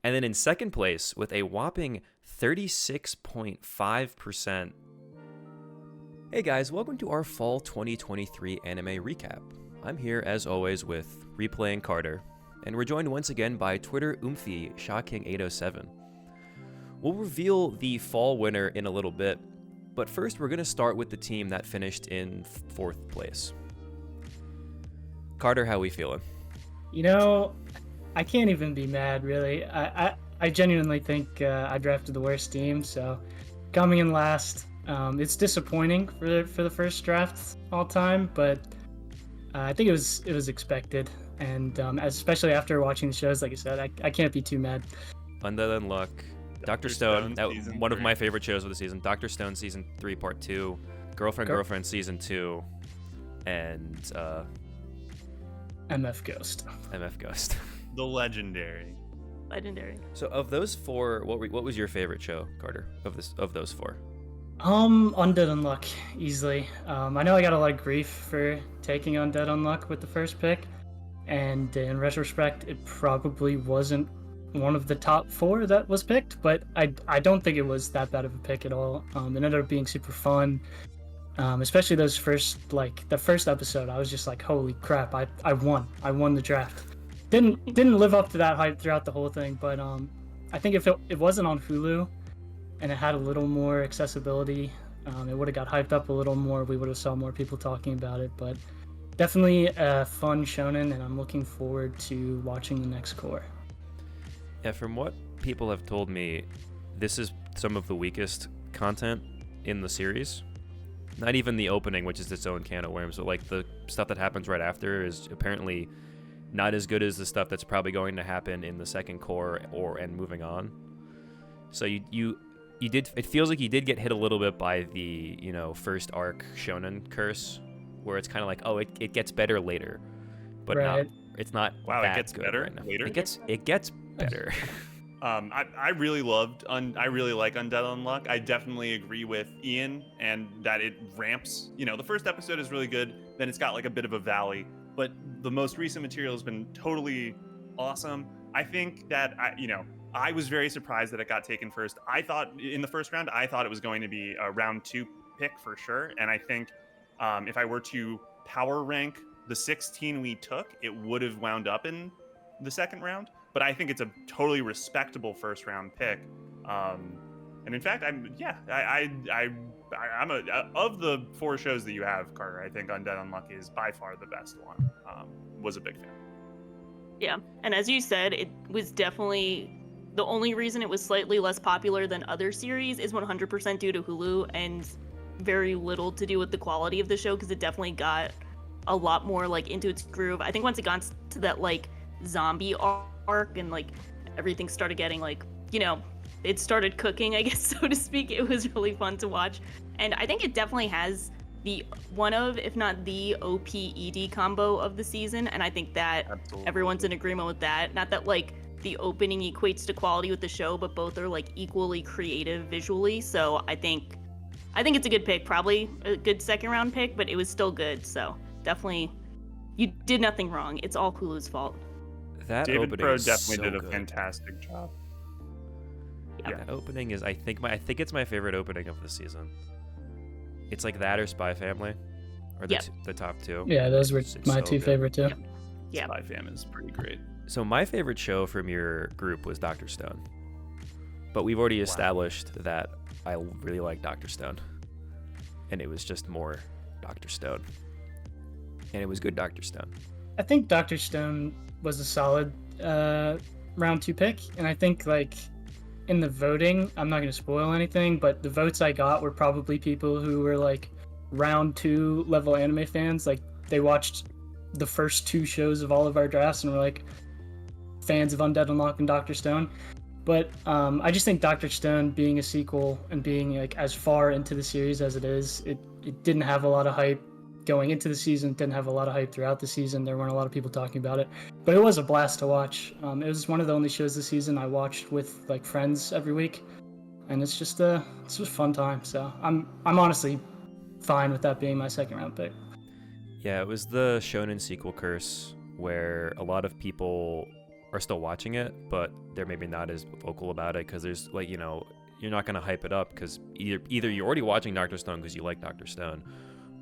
And then in second place with a whopping 36.5%. Hey guys, welcome to our fall 2023 anime recap. I'm here as always with Replaying Carter, and we're joined once again by Twitter Oomphy ShaKing807. We'll reveal the fall winner in a little bit, but first we're going to start with the team that finished in fourth place. Carter, how we feeling? You know, I can't even be mad, really. I genuinely think I drafted the worst team, so coming in last, it's disappointing for the first draft all time, but I think it was expected, and especially after watching the shows, like I said, I can't be too mad. Undead Unluck, Dr. Stone, one of my favorite shows of the season, Dr. Stone Season 3 Part 2, Girlfriend Season 2, and MF Ghost. The legendary. So of those four, what was your favorite show, Carter, of those four? Undead Unluck, easily. I know I got a lot of grief for taking Undead Unluck with the first pick, and in retrospect, it probably wasn't one of the top four that was picked, but I don't think it was that bad of a pick at all. It ended up being super fun, especially the first episode. I was just like, holy crap, I won the draft. Didn't live up to that hype throughout the whole thing, but I think if it wasn't on Hulu and it had a little more accessibility, it would have got hyped up a little more. We would have saw more people talking about it, but definitely a fun shonen, and I'm looking forward to watching the next core. Yeah, from what people have told me, this is some of the weakest content in the series. Not even the opening, which is its own can of worms, but like the stuff that happens right after is apparently not as good as the stuff that's probably going to happen in the second core and moving on. So you did, it feels like you did get hit a little bit by the, first arc shonen curse, where it's kind of like, oh, it gets better later, but right. It's not. Wow, that it gets good better right now. later. It gets better. I really like Undead Unluck. I definitely agree with Ian, and that it ramps. The first episode is really good, then it's got like a bit of a valley, but the most recent material has been totally awesome. I think that I was very surprised that it got taken first. I thought in the first round, it was going to be a round 2 pick for sure, and I think if I were to power rank the 16 we took, it would have wound up in the second round. But I think it's a totally respectable first round pick. And in fact, of the 4 shows that you have, Carter, I think Undead Unluck is by far the best one. Was a big fan. Yeah, and as you said, it was definitely the only reason it was slightly less popular than other series is 100% due to Hulu, and very little to do with the quality of the show, because it definitely got a lot more like into its groove. I think once it got to that like zombie arc and like everything started getting like, it started cooking, I guess, so to speak. It was really fun to watch, and I think it definitely has one of, if not the OP-ED combo of the season, and I think that Absolutely. Everyone's in agreement with that. Not that like the opening equates to quality with the show, but both are like equally creative visually. So I think it's a good pick, probably a good second round pick, but it was still good. So definitely, you did nothing wrong. It's all Hulu's fault. That David opening Pro is definitely so did a good. fantastic job. Yeah, that opening is, I think it's my favorite opening of the season. It's like that or Spy Family, or the top two. Yeah, those were It's my so two good. favorite too. Yeah. Spy Fam is pretty great. So my favorite show from your group was Dr. Stone, but we've already established that I really like Dr. Stone, and it was just more Dr. Stone, and it was good Dr. Stone. I think Dr. Stone was a solid round 2 pick, and I think like in the voting, I'm not going to spoil anything, but the votes I got were probably people who were like round 2 level anime fans. Like they watched the first 2 shows of all of our drafts and were like fans of Undead Unluck and Dr. Stone. But I just think Dr. Stone being a sequel and being like as far into the series as it is, it didn't have a lot of hype going into the season, didn't have a lot of hype throughout the season. There weren't a lot of people talking about it, but it was a blast to watch. It was one of the only shows this season I watched with like friends every week, and it's just a fun time. So I'm honestly fine with that being my second round pick. Yeah, it was the shonen sequel curse, where a lot of people are still watching it, but they're maybe not as vocal about it because there's like, you know, you're not going to hype it up because either you're already watching Dr. Stone because you like Dr. Stone,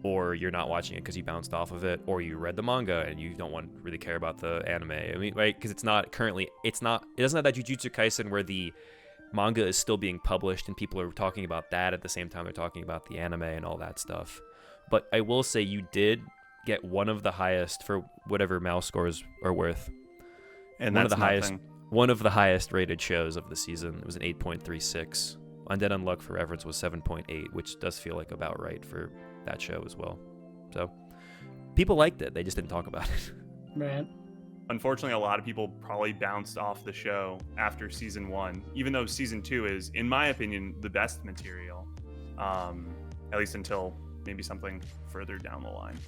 or you're not watching it because you bounced off of it, or you read the manga and you don't want to really care about the anime. I mean, right? Because it doesn't have that Jujutsu Kaisen where the manga is still being published and people are talking about that at the same time they're talking about the anime and all that stuff. But I will say you did get one of the highest, for whatever mouse scores are worth, And one of that's the highest, nothing. one of the highest rated shows of the season. It was an 8.36. Undead Unluck, for reference, was 7.8, which does feel like about right for that show as well. So people liked it, they just didn't talk about it. Right. Unfortunately, a lot of people probably bounced off the show after season 1, even though season 2 is, in my opinion, the best material, at least until maybe something further down the line.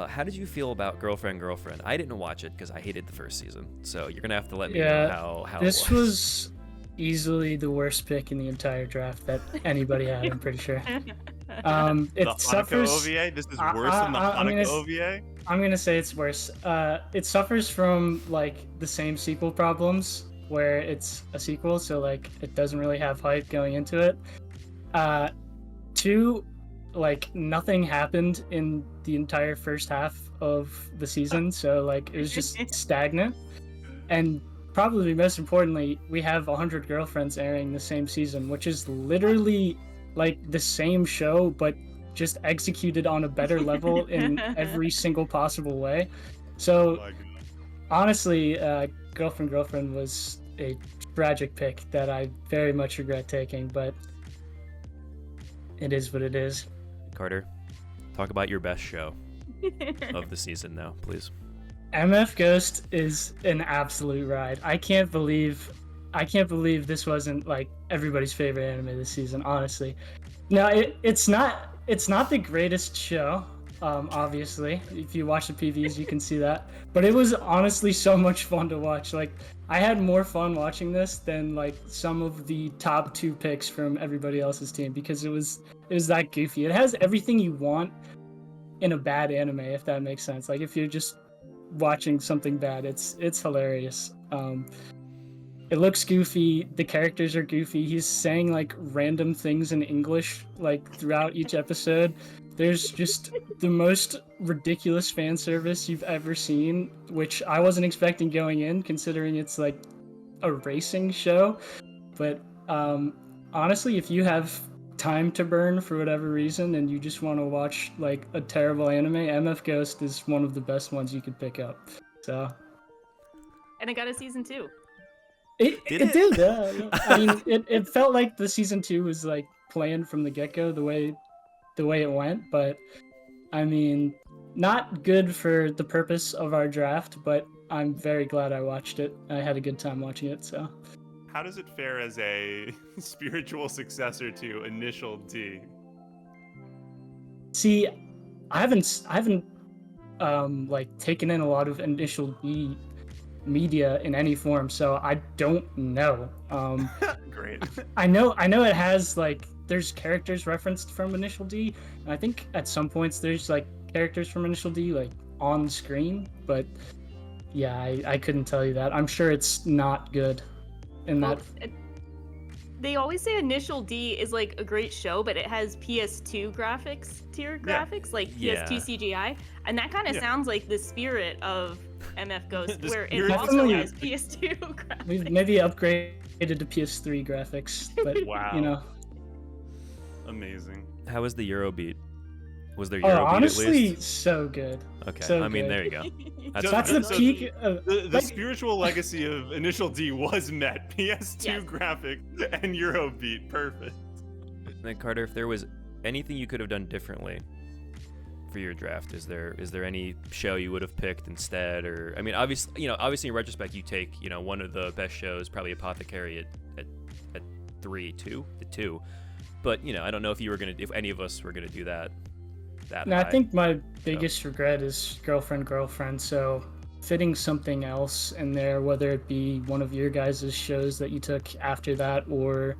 How did you feel about Girlfriend? I didn't watch it because I hated the first season, so you're gonna have to let me know how This it was easily the worst pick in the entire draft that anybody had, I'm pretty sure. It The Hanako suffers. OVA? This is worse than the I mean, Hanako it's- OVA? I'm gonna say it's worse. It suffers from like the same sequel problems where it's a sequel, so like it doesn't really have hype going into it. Two, like nothing happened in the entire first half of the season, so like it was just stagnant. And probably most importantly, we have 100 Girlfriends airing the same season, which is literally like the same show, but just executed on a better level in every single possible way. So My God. honestly, Girlfriend was a tragic pick that I very much regret taking, but it is what it is. Carter, talk about your best show of the season now, please. MF Ghost is an absolute ride. I can't believe this wasn't like everybody's favorite anime this season, honestly. No, it's not the greatest show, obviously. If you watch the PVs, you can see that. But it was honestly so much fun to watch. Like, I had more fun watching this than like some of the top 2 picks from everybody else's team because it was that goofy. It has everything you want in a bad anime, if that makes sense. Like, if you're just watching something bad, it's hilarious. It looks goofy, the characters are goofy. He's saying like random things in English like throughout each episode. There's just the most ridiculous fan service you've ever seen, which I wasn't expecting going in, considering it's like a racing show. But honestly, if you have time to burn for whatever reason and you just want to watch like a terrible anime, MF Ghost is one of the best ones you could pick up. So And it got a season 2. it Did did. Yeah. I mean, it felt like the season 2 was like planned from the get-go the way it went, but I mean, not good for the purpose of our draft, but I'm very glad I watched it. I had a good time watching it, so. How does it fare as a spiritual successor to Initial D? See, I haven't like taken in a lot of Initial D media in any form, so I don't know. Great. I know it has like there's characters referenced from Initial D, and I think at some points there's like characters from Initial D like on screen, but yeah, I couldn't tell you that. I'm sure it's not good in Well, that. they always say Initial D is like a great show, but it has PS2 tier graphics, like Yeah. PS2 CGI, and that kind of Yeah. sounds like the spirit of MF Ghost, The where it spirit also of- has PS2 graphics. We've maybe upgraded to PS3 graphics, but Wow. you know. Amazing. How was the Eurobeat? Was there Oh, Eurobeat at honestly, least? so good. Okay, so I mean, good. there you go. So- That's the so peak. Of, The like, spiritual legacy of Initial D was met. PS2 Yes. graphics and Eurobeat. Perfect. Then Carter, if there was anything you could have done differently for your draft, is there any show you would have picked instead? Or I mean, obviously in retrospect, you take one of the best shows, probably Apothecary at 2. But I don't know if any of us were gonna do that. No, I high. think my biggest regret is Girlfriend. So fitting something else in there, whether it be one of your guys' shows that you took after that, or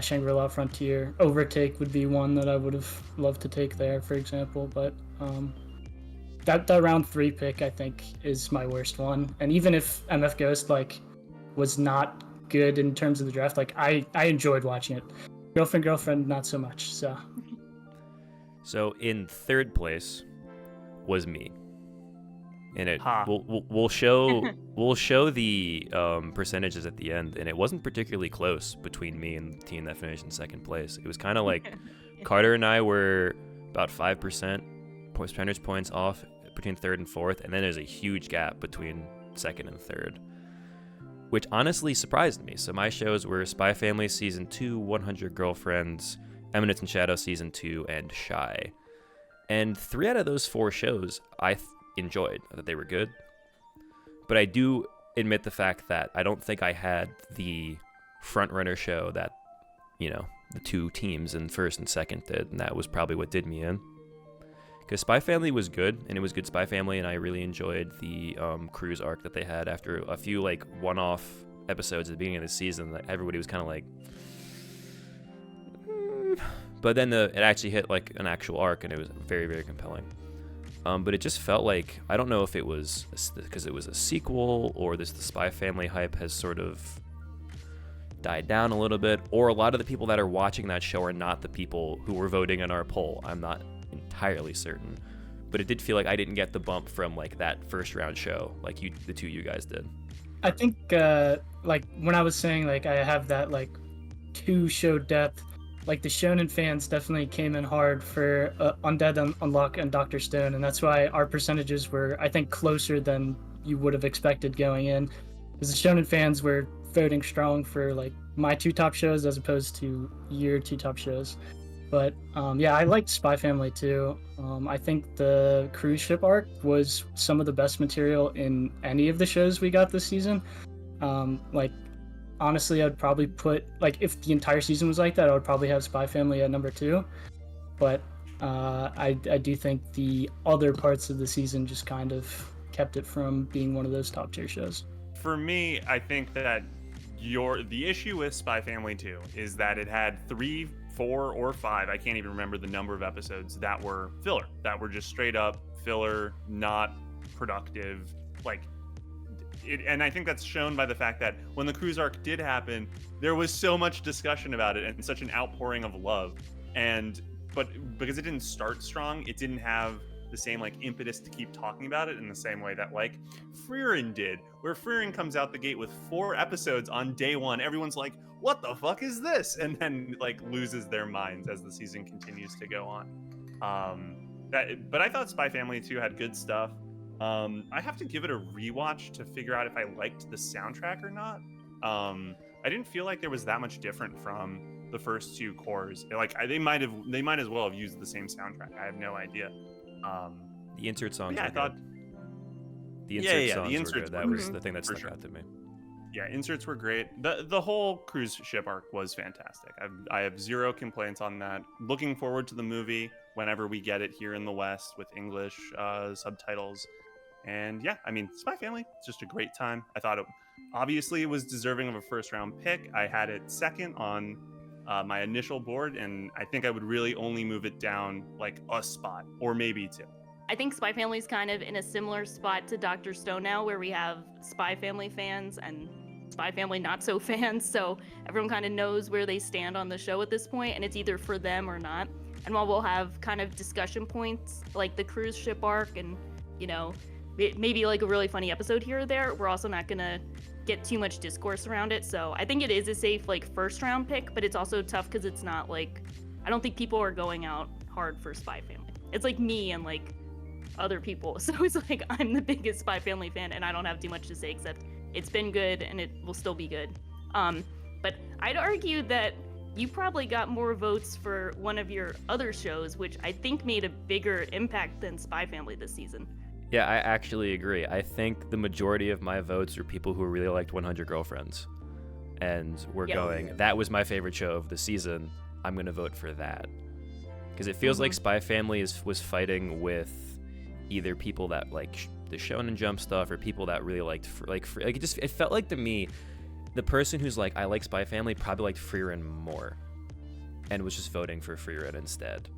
Shangri-La Frontier. Overtake would be one that I would have loved to take there, for example. But that round 3 pick I think is my worst one. And even if MF Ghost like was not good in terms of the draft, like I enjoyed watching it. Girlfriend not so much. So in third place was me. And it we'll show the percentages at the end, and it wasn't particularly close between me and the team that finished in second place. It was kind of like Carter and I were about 5% percentage points off between third and fourth, and then there's a huge gap between second and third, which honestly surprised me. So my shows were Spy Family Season 2, 100 Girlfriends, Eminence and Shadow Season 2, and Shy. And 3 out of those 4 shows I enjoyed. I thought they were good. But I do admit the fact that I don't think I had the front-runner show that, you know, the 2 teams in first and second did, and that was probably what did me in. Because Spy Family was good, and it was good Spy Family, and I really enjoyed the cruise arc that they had after a few, like, one-off episodes at the beginning of the season that everybody was kind of like... But then it actually hit, like, an actual arc, and it was very, very compelling. But it just felt like, I don't know if it was because it was a sequel, or the Spy Family hype has sort of died down a little bit, or a lot of the people that are watching that show are not the people who were voting in our poll. I'm not entirely certain, but it did feel like I didn't get the bump from like that first round show like the 2 you guys did. I think like when I was saying like I have that like 2 show depth, like the shonen fans definitely came in hard for Undead Unluck and Dr. Stone, and that's why our percentages were, I think, closer than you would have expected going in, because the shonen fans were voting strong for like my 2 top shows as opposed to your 2 top shows. But yeah, I liked Spy Family too. I think the cruise ship arc was some of the best material in any of the shows we got this season. Like, honestly, I'd probably put, like, if the entire season was like that, I would probably have Spy Family at number 2. But I do think the other parts of the season just kind of kept it from being one of those top tier shows. For me, I think that the issue with Spy Family 2 is that it had 3, 4, or 5, I can't even remember the number of episodes, that were filler, that were just straight up filler, not productive, like and I think that's shown by the fact that when the cruise arc did happen, there was so much discussion about it and such an outpouring of love, but because it didn't start strong, it didn't have the same like impetus to keep talking about it in the same way that like Frieren did, where Frieren comes out the gate with 4 episodes on day 1. Everyone's like, what the fuck is this? And then like loses their minds as the season continues to go on. But I thought Spy Family 2 had good stuff. I have to give it a rewatch to figure out if I liked the soundtrack or not. I didn't feel like there was that much different from the first 2 cores. Like they might as well have used the same soundtrack. I have no idea. The insert songs. Yeah, were I thought. good. The insert songs the inserts were good. That was the thing that stuck out to me. Yeah, inserts were great. The whole cruise ship arc was fantastic. I have 0 complaints on that. Looking forward to the movie whenever we get it here in the West with English subtitles. And yeah, I mean, Spy Family, it's just a great time. I thought it was deserving of a first round pick. I had it second on my initial board, and I think I would really only move it down like a spot or maybe 2. I think Spy Family's kind of in a similar spot to Dr. Stone now, where we have Spy Family fans and Spy Family not so fans, so everyone kind of knows where they stand on the show at this point, and it's either for them or not. And while we'll have kind of discussion points like the cruise ship arc and, you know, maybe like a really funny episode here or there, we're also not gonna get too much discourse around it. So I think it is a safe like first round pick, but it's also tough because it's not like, I don't think people are going out hard for Spy Family. It's like me and like other people. So it's like I'm the biggest Spy Family fan and I don't have too much to say except it's been good and it will still be good. But I'd argue that you probably got more votes for one of your other shows, which I think made a bigger impact than Spy Family this season. Yeah, I actually agree. I think the majority of my votes are people who really liked 100 Girlfriends. And we're going, that was my favorite show of the season. I'm going to vote for that. Because it feels like Spy Family was fighting with either people that like the Shonen Jump stuff or people that really liked, it felt like to me, the person who's like, I like Spy Family probably liked Frieren more and was just voting for Frieren instead.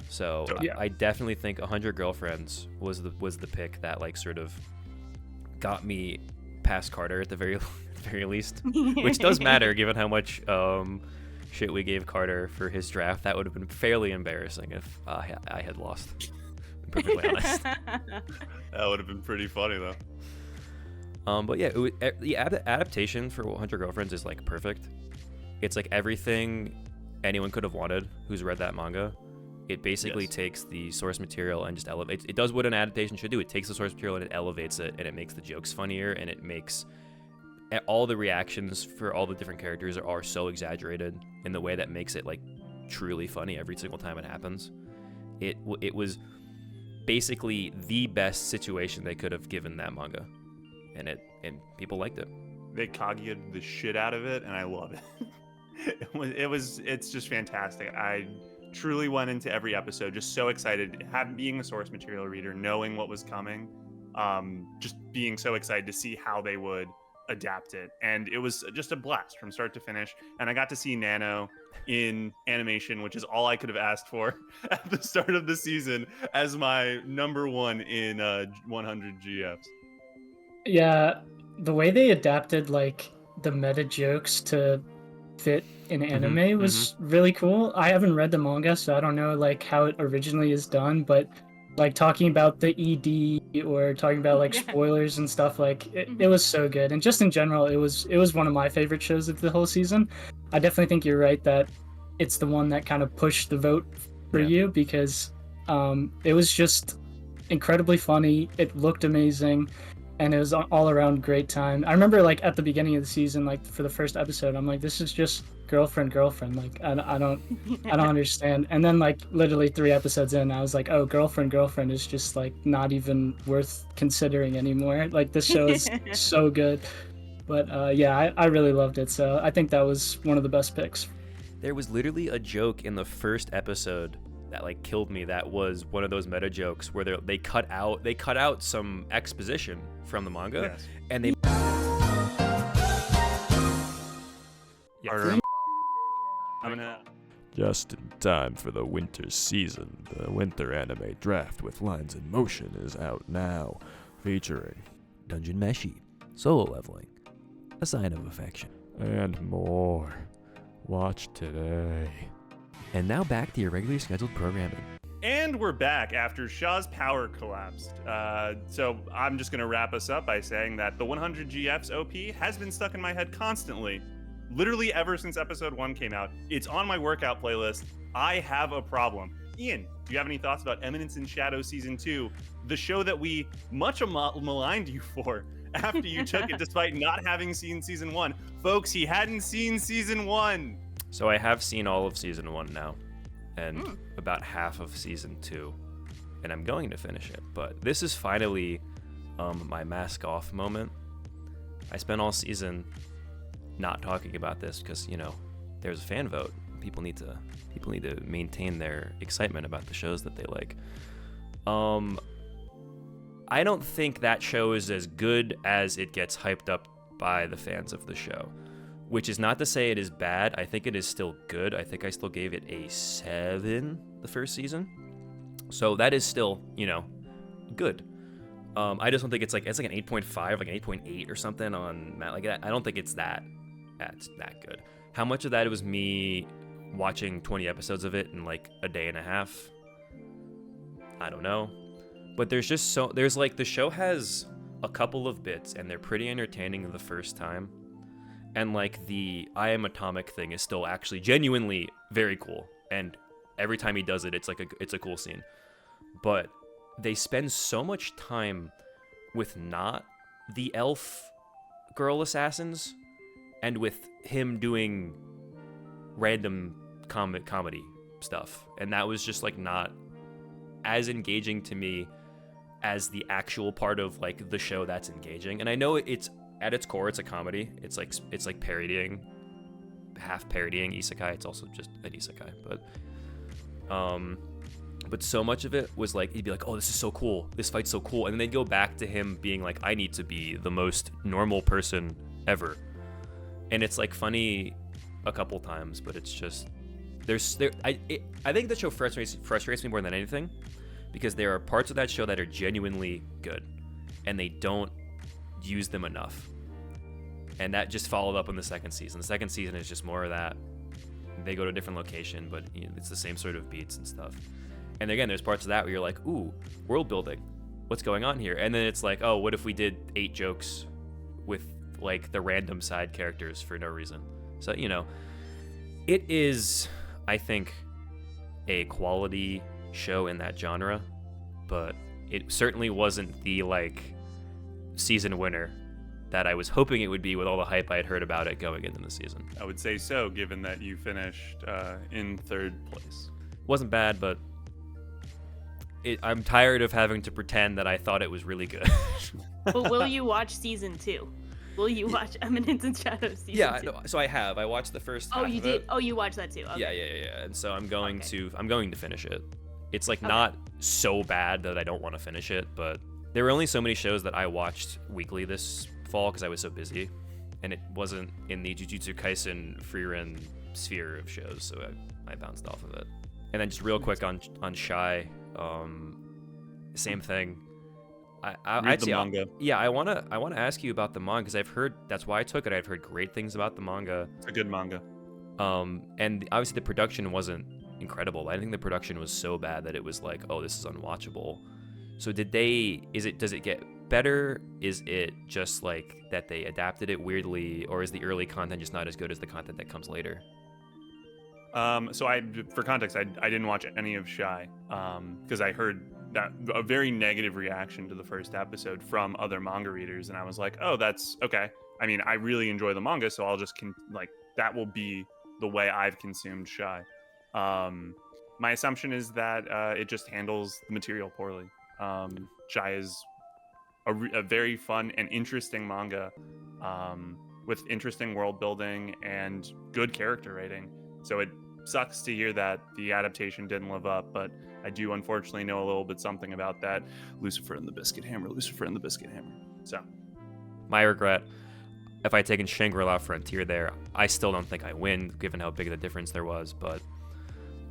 So Yeah. I definitely think 100 Girlfriends was the pick that like sort of got me past Carter at the very least, which does matter given how much shit we gave Carter for his draft. That would have been fairly embarrassing if I had lost. To be perfectly honest. That would have been pretty funny though. But yeah, the adaptation for 100 Girlfriends is like perfect. It's like everything anyone could have wanted who's read that manga. It basically takes the source material and just elevates. It does what an adaptation should do. It takes the source material and it elevates it, and it makes the jokes funnier, and it makes all the reactions for all the different characters are so exaggerated in the way that makes it like truly funny every single time it happens. It was basically the best situation they could have given that manga, and people liked it. They Kaguya the shit out of it, and I love it. It's just fantastic. I truly went into every episode just so excited, being a source material reader, knowing what was coming, just being so excited to see how they would adapt it, and it was just a blast from start to finish. And I got to see Nano in animation, which is all I could have asked for at the start of the season, as my number one in 100 GFs. Yeah, the way they adapted like the meta jokes to fit in anime was really cool. I haven't read the manga, so I don't know like how it originally is done, but like talking about the ED or talking about like spoilers and stuff, like it was so good. And just in general, it was one of my favorite shows of the whole season. I definitely think you're right that it's the one that kind of pushed the vote for you, because it was just incredibly funny. It looked amazing, and it was an all around great time. I remember like at the beginning of the season, like for the first episode, I'm like, this is just girlfriend. Like I don't understand. And then like literally 3 episodes in, I was like, oh, girlfriend is just like not even worth considering anymore. Like this show is so good. But yeah, I really loved it. So I think that was one of the best picks. There was literally a joke in the first episode that like killed me. That was one of those meta jokes where they cut out some exposition from the manga, and they Just in time for the winter season, the winter anime draft with lines in motion is out now, featuring Dungeon Meshi, solo leveling, a sign of affection, and more. Watch today. And now back to your regularly scheduled programming. And we're back after Sha's power collapsed. So I'm just going to wrap us up by saying that the 100 GFs OP has been stuck in my head constantly, literally ever since episode 1 came out. It's on my workout playlist. I have a problem. Ian, do you have any thoughts about Eminence in Shadow Season 2, the show that we much maligned you for after you took it despite not having seen Season 1? Folks, he hadn't seen Season 1. So I have seen all of Season 1 now, and about half of Season 2, and I'm going to finish it. But this is finally my mask off moment. I spent all season not talking about this because, you know, there's a fan vote. People need to maintain their excitement about the shows that they like. I don't think that show is as good as it gets hyped up by the fans of the show, which is not to say it is bad. I think it is still good. I think I still gave it a 7 the first season. So that is still, you know, good. I just don't think it's like an 8.5, like an 8.8 or something on like that. I don't think it's that good. How much of that was me watching 20 episodes of it in like a day and a half? I don't know. But there's like, the show has a couple of bits and they're pretty entertaining the first time. And like the I Am Atomic thing is still actually genuinely very cool. And every time he does it, it's a cool scene. But they spend so much time with not the elf girl assassins and with him doing random comedy stuff. And that was just like not as engaging to me as the actual part of like the show that's engaging. And I know it's at its core, it's a comedy. It's like half parodying isekai. It's also just an isekai, but so much of it was like, he'd be like, oh, this is so cool. This fight's so cool. And then they'd go back to him being like, I need to be the most normal person ever. And it's like funny a couple times, but it's just I think the show frustrates me more than anything, because there are parts of that show that are genuinely good, and they don't use them enough. And that just followed up in the second season. The second season is just more of that. They go to a different location, but it's the same sort of beats and stuff. And again, there's parts of that where you're like, ooh, world building. What's going on here? And then it's like, oh, what if we did 8 jokes with like the random side characters for no reason? So, it is, I think, a quality show in that genre, but it certainly wasn't the like season winner that I was hoping it would be with all the hype I had heard about it going into the season. I would say so, given that you finished in 3rd place. Wasn't bad, but I'm tired of having to pretend that I thought it was really good. But will you watch season 2? Will you watch Eminence and Shadows season 2? No, so I have. I watched the first Oh, half you of did? it. Oh, you watched that too. Okay. Yeah. And so I'm going to finish it. It's like Okay. not so bad that I don't want to finish it, but there were only so many shows that I watched weekly this fall because I was so busy, and it wasn't in the Jujutsu Kaisen Frieren sphere of shows, so I bounced off of it. And then just real quick on Shy, same thing. Read the manga. Yeah, I wanna ask you about the manga, because I've heard, that's why I took it. I've heard great things about the manga. It's a good manga. And obviously the production wasn't incredible. I think the production was so bad that it was like, oh, this is unwatchable. So does it get better? Is it just like that they adapted it weirdly, or is the early content just not as good as the content that comes later? So for context, I didn't watch any of Shy, because I heard that a very negative reaction to the first episode from other manga readers, and I was like, oh, that's okay. I mean, I really enjoy the manga, so I'll just that will be the way I've consumed Shy. My assumption is that it just handles the material poorly. Shy is a very fun and interesting manga, with interesting world building and good character writing. So it sucks to hear that the adaptation didn't live up, but I do unfortunately know a little bit something about that. Lucifer and the Biscuit Hammer. So My regret, if I had taken Shangri-La Frontier there, I still don't think I win, given how big of a difference there was, but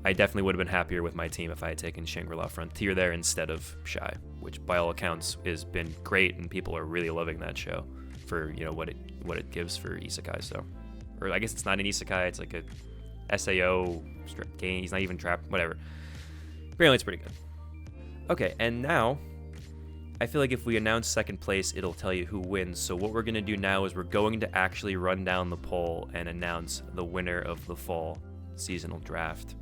I definitely would have been happier with my team if I had taken Shangri-La Frontier there instead of Shy, which by all accounts has been great, and people are really loving that show for what it gives for isekai. So, or I guess it's not an isekai, it's like a SAO game. He's not even trapped, whatever. Apparently it's pretty good. Okay, and now I feel like if we announce second place, it'll tell you who wins. So what we're going to do now is we're going to actually run down the poll and announce the winner of the fall seasonal draft.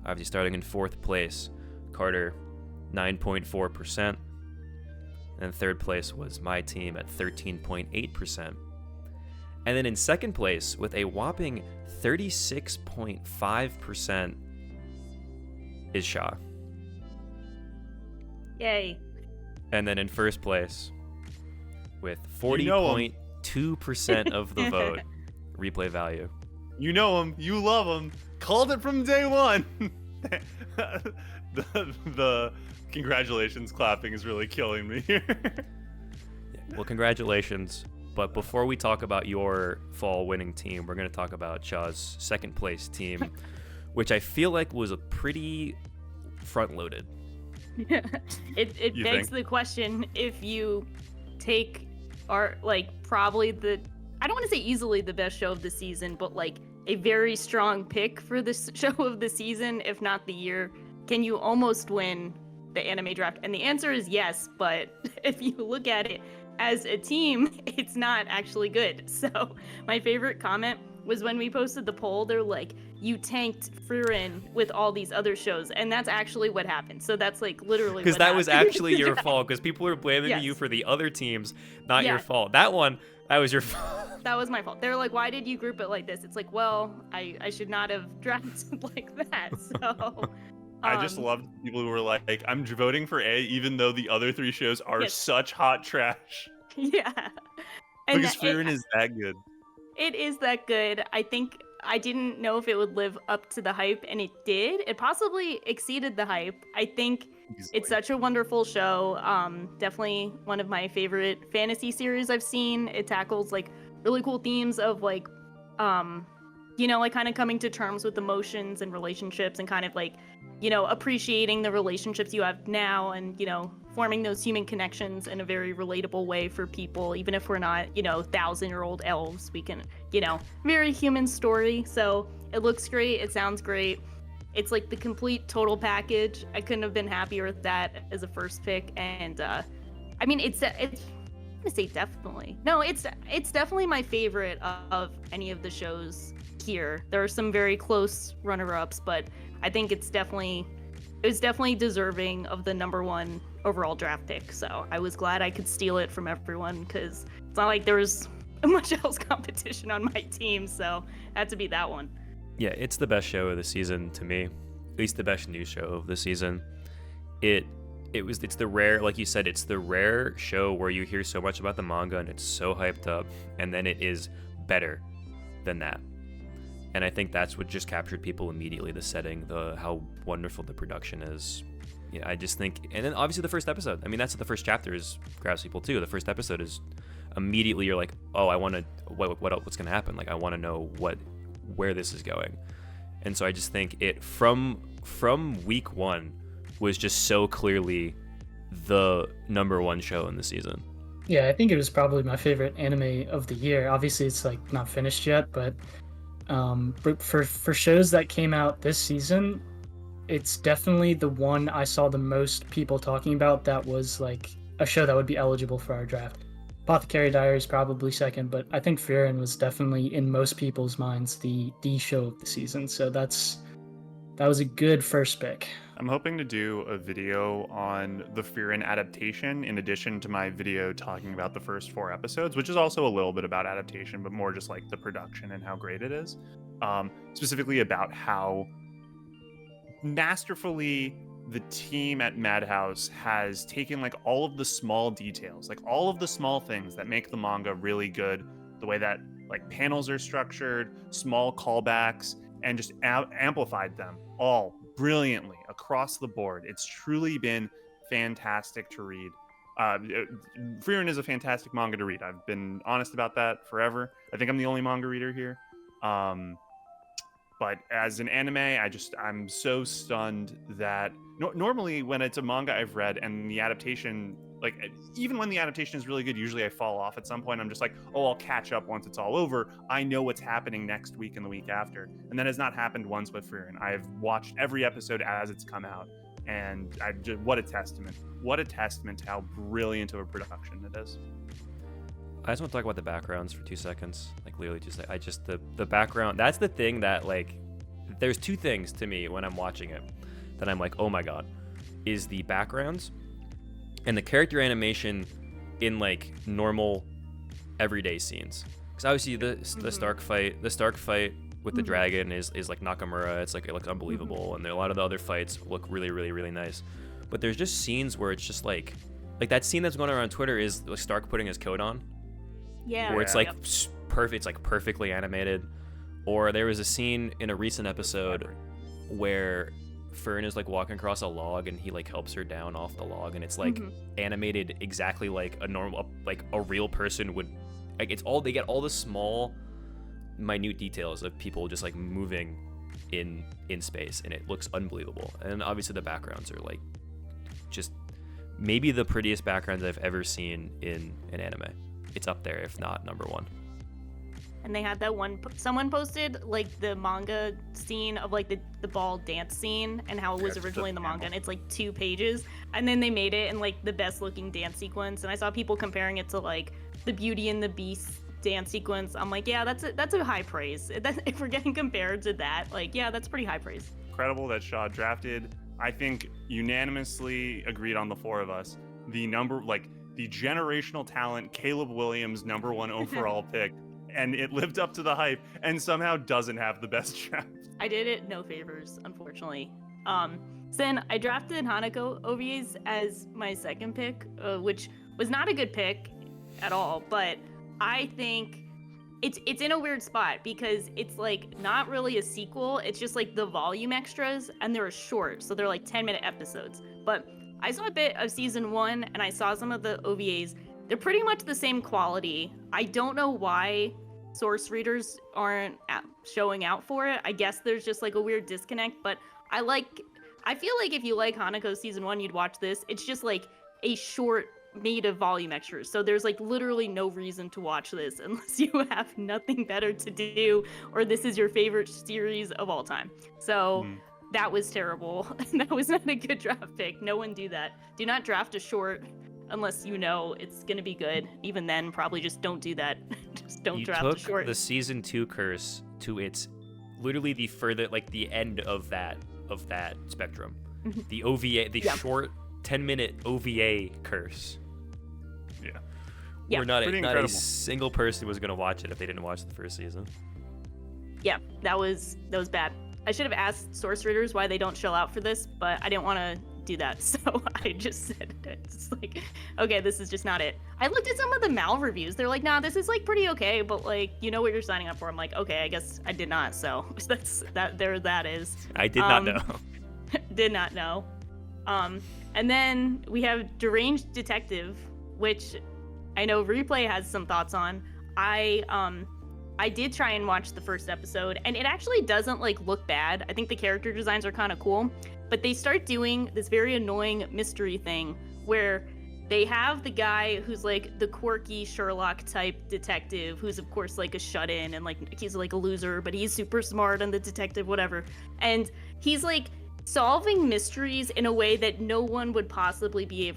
Obviously starting in 4th place, Carter, 9.4%. And 3rd place was my team at 13.8%. And then in 2nd place, with a whopping 36.5%, is Sha. Yay. And then in 1st place, with 40.2% of the vote, Replay Value. you know him, you love him, called it from day one. the congratulations clapping is really killing me here. Well, congratulations. But before we talk about your fall winning team, we're going to talk about Sha's 2nd place team, which I feel like was a pretty front-loaded. It begs the question, if you take probably I don't want to say easily the best show of the season, but like a very strong pick for this show of the season, if not the year, can you almost win the anime draft? And the answer is yes, but if you look at it as a team, it's not actually good. So my favorite comment was when we posted the poll, they're like, you tanked Frieren with all these other shows, and that's actually what happened. So that's like literally because that was actually your Yeah. fault, because people were blaming Yes. you for the other teams, not Yeah. your fault. That was your fault. That was my fault. They were like, why did you group it like this? It's like, well, I should not have drafted like that. So I just loved people who were like, I'm voting for A, even though the other 3 shows are Yes. such hot trash. yeah. Because Frieren is that good. It is that good. I think I didn't know if it would live up to the hype, and it did. It possibly exceeded the hype. I think it's such a wonderful show. Definitely one of my favorite fantasy series I've seen. It tackles like really cool themes of like like kind of coming to terms with emotions and relationships and kind of like, appreciating the relationships you have now and, forming those human connections in a very relatable way for people, even if we're not, 1,000-year-old elves. We can, very human story. So it looks great. It sounds great. It's like the complete total package. I couldn't have been happier with that as a first pick. And I mean, it's I'm gonna say definitely. No, it's definitely my favorite of any of the shows here. There are some very close runner-ups, but I think it was definitely deserving of the number 1 overall draft pick. So I was glad I could steal it from everyone because it's not like there was much else competition on my team. So it had to be that one. Yeah, it's the best show of the season to me. At least the best new show of the season. It's the rare, like you said, it's the rare show where you hear so much about the manga and it's so hyped up, and then it is better than that. And I think that's what just captured people immediately, the setting, how wonderful the production is. Yeah, I just think, and then obviously the first episode. I mean, that's what the first chapter is, grabs people too. The first episode is immediately you're like, oh, I want to, what's going to happen? Like, I want to know where this is going. And so I just think it from week 1 was just so clearly the number 1 show in the season. Yeah, I think it was probably my favorite anime of the year. Obviously, it's like not finished yet, but for shows that came out this season, it's definitely the one I saw the most people talking about that was like a show that would be eligible for our draft. Apothecary Diaries probably second, but I think Frieren was definitely in most people's minds the show of the season. So that was a good first pick. I'm hoping to do a video on the Frieren adaptation in addition to my video talking about the first 4 episodes, which is also a little bit about adaptation, but more just like the production and how great it is. Specifically about how masterfully the team at Madhouse has taken like all of the small details, like all of the small things that make the manga really good, the way that like panels are structured, small callbacks, and just amplified them all brilliantly across the board. It's truly been fantastic to read. Frieren is a fantastic manga to read. I've been honest about that forever. I think I'm the only manga reader here. But as an anime, I'm so stunned that normally when it's a manga I've read and the adaptation, like even when the adaptation is really good, usually I fall off at some point. I'm just like, oh, I'll catch up once it's all over. I know what's happening next week and the week after. And that has not happened once with Frieren. I've watched every episode as it's come out. And what a testament to how brilliant of a production it is. I just want to talk about the backgrounds for 2 seconds. Like literally just like, the background, that's the thing that like, there's 2 things to me when I'm watching it that I'm like, oh my God, is the backgrounds and the character animation in like normal everyday scenes. Because obviously the Stark fight with the dragon is like Nakamura. It's like, it looks unbelievable. And a lot of the other fights look really, really, really nice. But there's just scenes where it's just like that scene that's going around on Twitter is like Stark putting his coat on. Yeah. Where it's like perfect, it's like perfectly animated. Or there was a scene in a recent episode where Frieren is like walking across a log and he like helps her down off the log, and it's like animated exactly like a normal, like a real person would. Like they get all the small, minute details of people just like moving in space, and it looks unbelievable. And obviously the backgrounds are like just maybe the prettiest backgrounds I've ever seen in an anime. It's up there, if not number 1. And they had that one, someone posted like the manga scene of like the ball dance scene and how it was originally in the manga, and it's like 2 pages, and then they made it in like the best looking dance sequence. And I saw people comparing it to like the Beauty and the Beast dance sequence. I'm like, yeah, that's a high praise. If we're getting compared to that, like, yeah, that's pretty high praise. Incredible that Sha drafted, I think unanimously agreed on the 4 of us, the generational talent Caleb Williams number 1 overall pick. And it lived up to the hype and somehow doesn't have the best draft. I did it no favors, unfortunately. Then I drafted Hanako OVAs as my second pick, which was not a good pick at all, but I think it's in a weird spot because it's like not really a sequel. It's just like the volume extras, and they're short, so they're like 10-minute episodes. But I saw a bit of season 1 and I saw some of the OVAs. They're pretty much the same quality. I don't know why source readers aren't showing out for it. I guess there's just like a weird disconnect, but I feel like if you like Hanako season 1, you'd watch this. It's just like a short made of volume extras. So there's like literally no reason to watch this unless you have nothing better to do or this is your favorite series of all time. So that was terrible. That was not a good draft pick. No one do that. Do not draft a short unless you know it's going to be good. Even then, probably just don't do that. Just don't draft a short. You took the season 2 curse to its literally the further, like the end of that spectrum. The OVA, the short 10-minute OVA curse. Yeah. We're not a incredible. single person was going to watch it if they didn't watch the first season. Yeah, that was bad. I should have asked source readers why they don't shell out for this, but I didn't want to do that, so I just said it's like, okay, this is just not it. I looked at some of the Mal reviews. They're like, nah, this is like pretty okay, but like, you know what you're signing up for. I'm like, okay, I guess I did not. So that's that. There, that is. I did not know. Did not know. And then we have Deranged Detective, which I know Replay has some thoughts on. I did try and watch the first episode, and it actually doesn't like look bad. I think the character designs are kind of cool, but they start doing this very annoying mystery thing where they have the guy who's like the quirky Sherlock type detective, who's of course like a shut-in and like he's like a loser, but he's super smart and the detective, whatever. And he's like solving mysteries in a way that no one would possibly be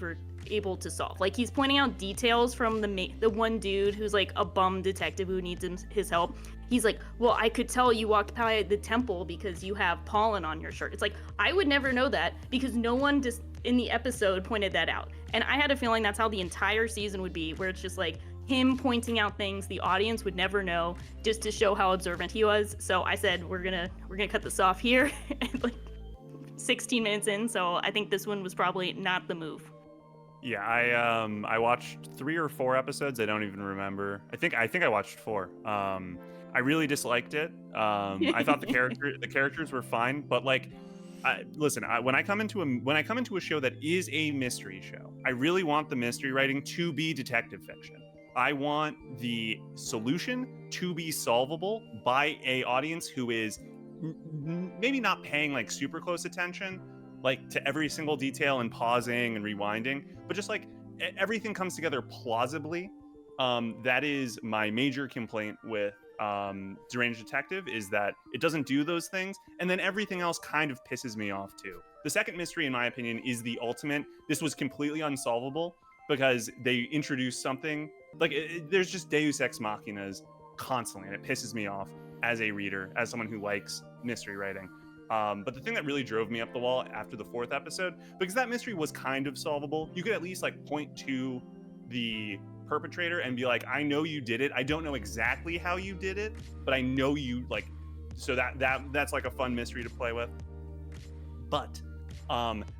able to solve. Like he's pointing out details from the one dude who's like a bum detective who needs his help. He's like, well, I could tell you walked by the temple because you have pollen on your shirt. It's like, I would never know that because no one just in the episode pointed that out. And I had a feeling that's how the entire season would be, where it's just like him pointing out things the audience would never know just to show how observant he was. So I said, we're gonna cut this off here. And like 16 minutes in, so I think this one was probably not the move. Yeah, I watched 3 or 4 episodes. I don't even remember. I think I watched 4. I really disliked it. I thought the characters were fine, but like, listen, when I come into a show that is a mystery show, I really want the mystery writing to be detective fiction. I want the solution to be solvable by a audience who is maybe not paying like super close attention like to every single detail and pausing and rewinding, but just like everything comes together plausibly. That is my major complaint with Deranged Detective, is that it doesn't do those things, and then everything else kind of pisses me off too. The second mystery, in my opinion, is the ultimate. This was completely unsolvable because they introduced something like there's just Deus Ex Machinas constantly, and it pisses me off as a reader, as someone who likes mystery writing. But the thing that really drove me up the wall after the 4th episode, because that mystery was kind of solvable, you could at least like point to the perpetrator and be like, I know you did it. I don't know exactly how you did it, but I know you like, so that's like a fun mystery to play with. But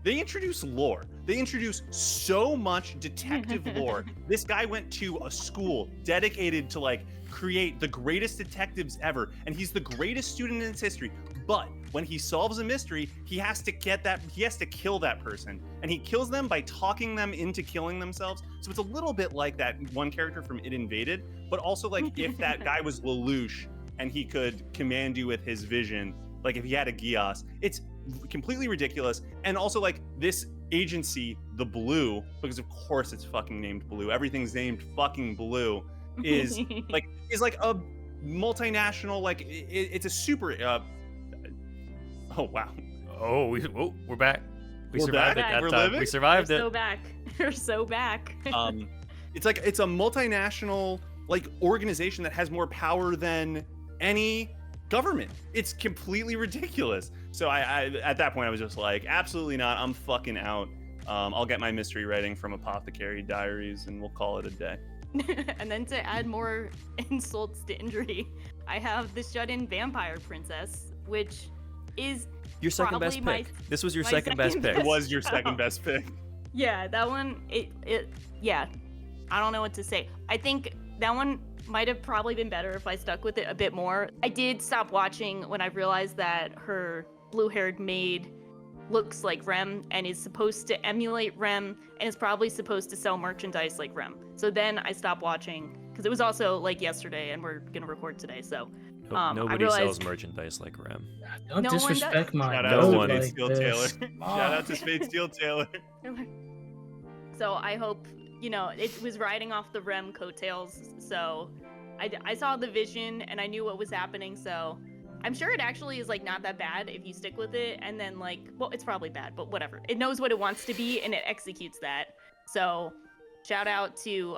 they introduce lore. They introduce so much detective lore. This guy went to a school dedicated to like create the greatest detectives ever, and he's the greatest student in its history. But when he solves a mystery, he has to kill that person, and he kills them by talking them into killing themselves. So it's a little bit like that one character from It Invaded, but also like if that guy was Lelouch and he could command you with his vision, like if he had a Gios. It's completely ridiculous. And also like this agency, the Blue, because of course it's fucking named Blue, everything's named fucking Blue, is like a multinational, like it's a super oh wow, we're back. We We're survived back. it that We're time. living? We survived We're it. so back. We're so back. it's a multinational like organization that has more power than any government. It's completely ridiculous. So I at that point I was just like, absolutely not. I'm fucking out. I'll get my mystery writing from Apothecary Diaries and we'll call it a day. And then to add more insults to injury, I have the shut-in vampire princess, which is Your second best probably pick. This was your my second best second pick. It best. was your second best pick. Yeah, that one, yeah, I don't know what to say. I think that one might have probably been better if I stuck with it a bit more. I did stop watching when I realized that her blue-haired maid looks like Rem and is supposed to emulate Rem and is probably supposed to sell merchandise like Rem. So then I stopped watching because it was also like yesterday and we're gonna record today. So Nobody realized sells merchandise like Rem. Don't No one disrespect does. my Shout No out to one. Spade like Steel this. Taylor. Come Shout on. out to Spade Steel Taylor. So I hope, it was riding off the Rem coattails. So I saw the vision and I knew what was happening. So I'm sure it actually is like not that bad if you stick with it. And then it's probably bad, but whatever. It knows what it wants to be and it executes that. So shout out to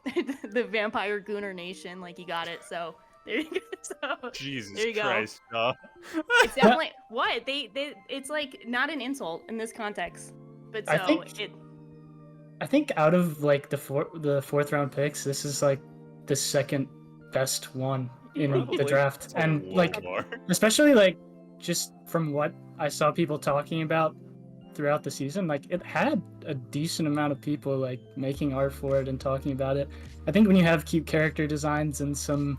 the Vampire Gooner Nation. Like, you got it. So there you go. So, Jesus there you go. Christ. No. It's definitely what they it's like not an insult in this context. But so I think out of like the fourth round picks, this is like the second best one in Probably. the draft, That's a and low like bar. especially like just from what I saw people talking about throughout the season, like it had a decent amount of people like making art for it and talking about it. I think when you have cute character designs and some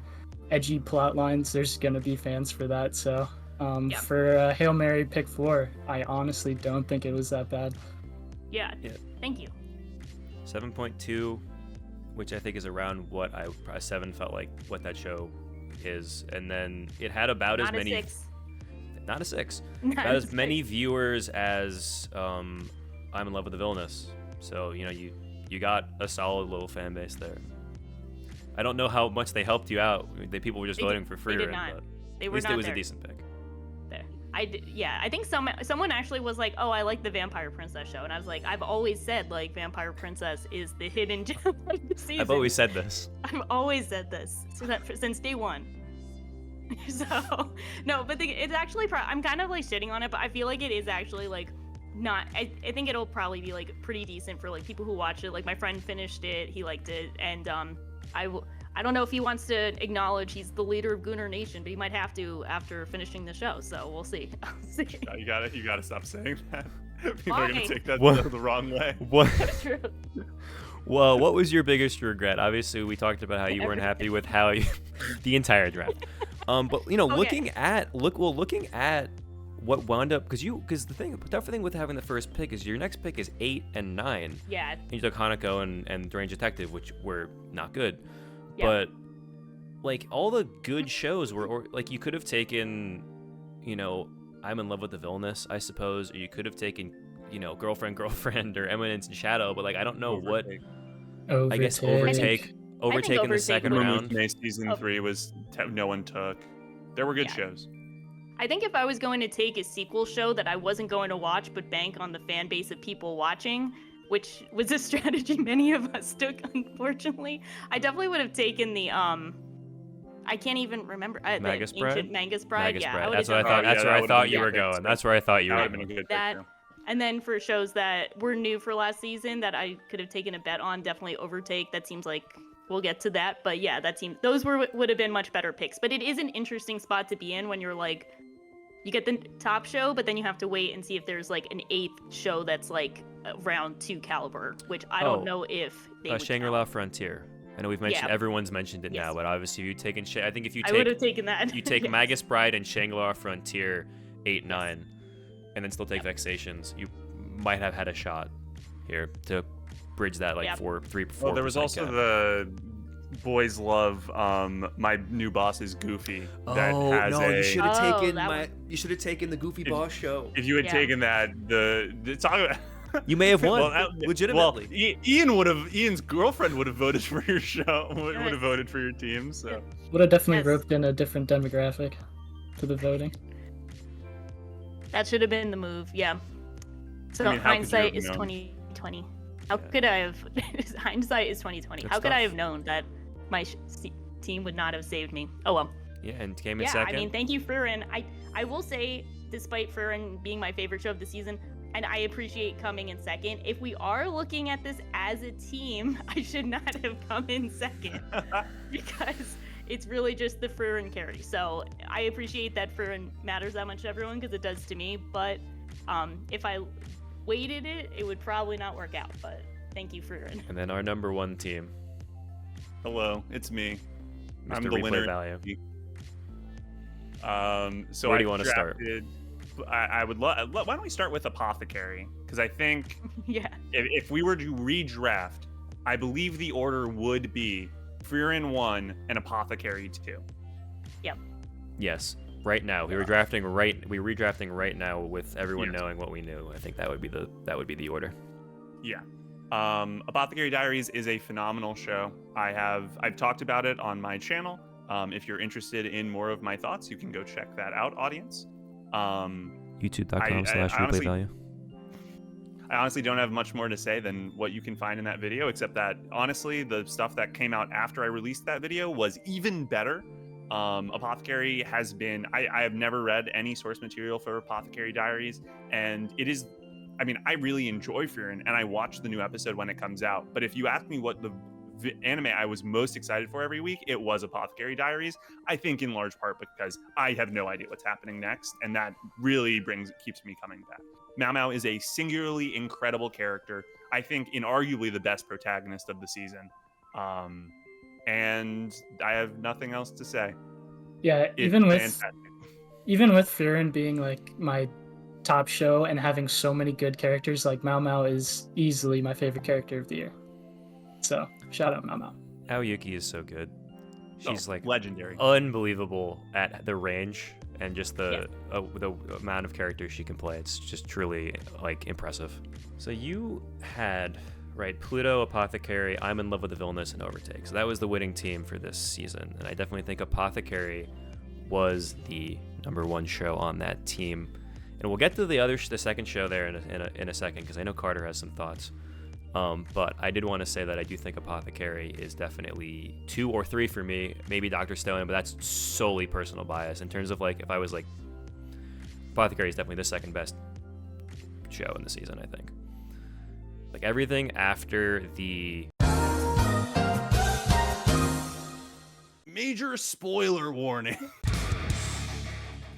edgy plot lines, there's gonna be fans for that. So Yeah. for Hail Mary pick 4, I honestly don't think it was that bad. yeah. Thank you. 7.2, which I think is around what a 7 felt like what that show is, and then it had about Not as a many. 6. Not a 6. Not About a as 6. many viewers as I'm in love with the Villainess. So you got a solid little fan base there. I don't know how much they helped you out. People were just They voting did- for they Frieren, did not. but They at were least not it was there. a decent pick. There. I think someone actually was like, "Oh, I like the Vampire Princess show," and I was like, "I've always said like Vampire Princess is the hidden gem of the season." I've always said this. I've always said this since day one. So no, but it's actually I'm kind of like shitting on it, but I feel like it is actually like not. I think it'll probably be like pretty decent for like people who watch it. Like my friend finished it, he liked it, and I don't know if he wants to acknowledge he's the leader of Gooner Nation, but he might have to after finishing the show. So we'll see. You gotta stop saying that. People are gonna Why? take that What? the wrong way. What? True. Well, what was your biggest regret? Obviously, we talked about how you weren't happy with how the entire draft. But Okay. looking at what wound up because the tough thing with having the first pick is your next pick is 8 and 9. Yeah. And you took Hanako and Deranged Detective, which were not good. Yeah. But like all the good shows were like you could have taken, I'm in love with the Villainess, I suppose, or you could have taken, Girlfriend or Eminence and Shadow, but like I don't know what. Overtake. I guess Overtake in the Overtake second would- round. May season Oh. 3 was no one took. There were good Yeah. shows. I think if I was going to take a sequel show that I wasn't going to watch but bank on the fan base of people watching, which was a strategy many of us took, unfortunately, I definitely would have taken the I can't even remember the Magus Bride? ancient Magus Bride. Magus Yeah, Bride. I would have That's what I done thought. yeah, That's that where I would've thought been you a were good going. pick. That's where I thought you That were would have been a good that. pick too. And then for shows that were new for last season that I could have taken a bet on, definitely Overtake. That seems like we'll get to that, but yeah, those would have been much better picks. But it is an interesting spot to be in when you're like, you get the top show, but then you have to wait and see if there's like an 8th show that's like round 2 caliber, which I don't know if they would Shangri-La count. Frontier. I know we've mentioned Yeah. everyone's mentioned it now, Yes. but obviously you've taken. I think if you I would have take taken that. you take Yes. Magus Bride and Shangri-La Frontier 8, 9, and then still take Vexations, you might have had a shot here to bridge that like Yeah. 3-4. Well, there was also the Boys Love. My new boss is Goofy. That has you should have Oh, taken that you should have taken the Goofy If- Boss show. If you had Yeah. taken that, the talk. You may have won. Well, legitimately. Ian's girlfriend would have voted for your show. Would have voted for your team. So Would have definitely Yes. roped in a different demographic to the voting. That should have been the move. Yeah. So I mean, how could you hindsight have is known? 2020. How Yeah. could I have? Hindsight is 2020. Good How could I stuff. have known that my team would not have saved me? Oh well. Yeah, and came in Yeah, second. I mean, thank you, Frieren. I will say, despite Frieren being my favorite show of the season, and I appreciate coming in second, if we are looking at this as a team, I should not have come in second because it's really just the Frieren carry. So I appreciate that Frieren matters that much to everyone because it does to me. But if I weighted it, it would probably not work out. But thank you, Frieren. And then our number 1 team, hello, it's me. Mr. I'm the Replay winner. Value. So Where do I you wanna start? drafted. I would love. Why don't we start with Apothecary? Because I think Yeah. if we were to redraft, I believe the order would be Frieren 1 and Apothecary 2. Yes. Right now, we redrafting right now with everyone Yes. knowing what we knew. I think that would be the order. Yeah. Apothecary Diaries is a phenomenal show. I've talked about it on my channel. If you're interested in more of my thoughts, you can go check that out, audience. YouTube.com/replay honestly- value. I honestly don't have much more to say than what you can find in that video, except that honestly, the stuff that came out after I released that video was even better. Apothecary has been, I have never read any source material for Apothecary Diaries, and it is, I mean, I really enjoy Frieren, and I watch the new episode when it comes out. But if you ask me what the anime I was most excited for every week, it was Apothecary Diaries. I think in large part because I have no idea what's happening next, and that really keeps me coming back. Mao Mao is a singularly incredible character. I think inarguably the best protagonist of the season. And I have nothing else to say. Yeah, It's even with fantastic. Frieren being like my top show and having so many good characters, like Mao Mao is easily my favorite character of the year. So shout out Mao Mao. Aoyuki is so good. She's like legendary. unbelievable at the range and just the amount of characters she can play. It's just truly like impressive. So you had Pluto, Apothecary, I'm in Love with the Villainess, and Overtake. So that was the winning team for this season, and I definitely think Apothecary was the number one show on that team. And we'll get to the second show there in a second, because I know Carter has some thoughts. But I did want to say that I do think Apothecary is definitely 2 or 3 for me, maybe Dr. Stone, but that's solely personal bias. In terms of like, if I was like, Apothecary is definitely the second best show in the season, I think. Like everything after the Major spoiler warning.